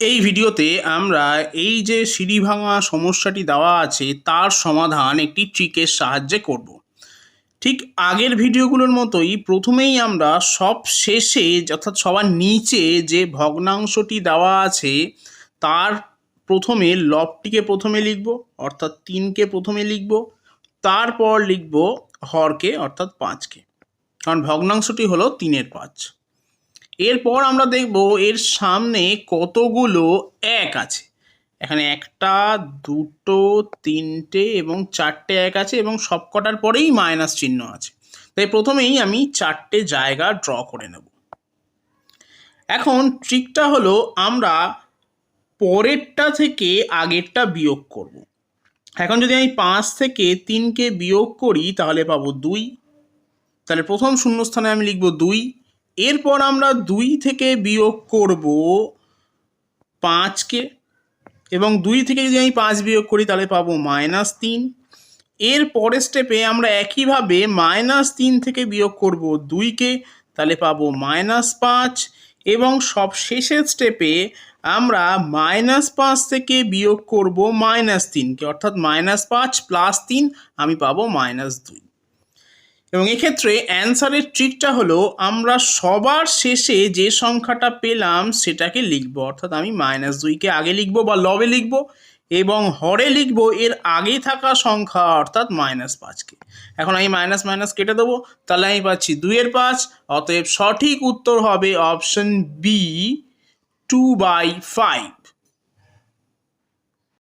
এই ভিডিওতে আমরা এই যে সিঁড়ি ভাঙা সমস্যাটি দেওয়া আছে তার সমাধান একটি ট্রিকের সাহায্যে করব। ঠিক আগের ভিডিওগুলোর মতোই প্রথমেই আমরা সব শেষে অর্থাৎ সবার নিচে যে ভগ্নাংশটি দেওয়া আছে তার প্রথমে লবটিকে প্রথমে লিখব, অর্থাৎ 3কে প্রথমে লিখব, তারপর লিখব হরকে অর্থাৎ 5কে, কারণ ভগ্নাংশটি হলো 3-এর 5। এরপর আমরা দেখব এর সামনে কতগুলো এক আছে। এখানে 1টা 2টো 3টে এবং 4টে এক আছে এবং সবকটার পরেই মাইনাস চিহ্ন আছে। তাই প্রথমেই আমি 4টে জায়গা ড্র করে নেব। এখন ট্রিকটা হলো আমরা পরেরটা থেকে আগেরটা বিয়োগ করব। এখন যদি আমি 5 থেকে 3কে বিয়োগ করি তাহলে পাবো 2। তাহলে প্রথম শূন্যস্থানে আমি লিখব 2। এরপর আমরা 2 থেকে বিয়োগ করব 5কে এবং 2 থেকে যদি আমি 5 বিয়োগ করি তাহলে পাবো -3। এর পরের স্টেপে আমরা একইভাবে -3 থেকে বিয়োগ করব 2কে, তাহলে পাবো -5 এবং সব শেষের স্টেপে আমরা -5 থেকে বিয়োগ করব -3কে, অর্থাৎ -5 + 3 আমি পাবো -2। এবং এক্ষেত্রে অ্যান্সারের ট্রিকটা হলো আমরা সবার শেষে যে সংখ্যাটা পেলাম সেটাকে লিখব, অর্থাৎ আমি -2কে আগে লিখব বা লবে লিখব এবং হরে লিখব এর আগে থাকা সংখ্যা অর্থাৎ -5কে। এখন আমি মাইনাস মাইনাস কেটে দেবো, তাহলে আমি পাচ্ছি 2-এর 5। অতএব সঠিক উত্তর হবে অপশন বি, 2/5।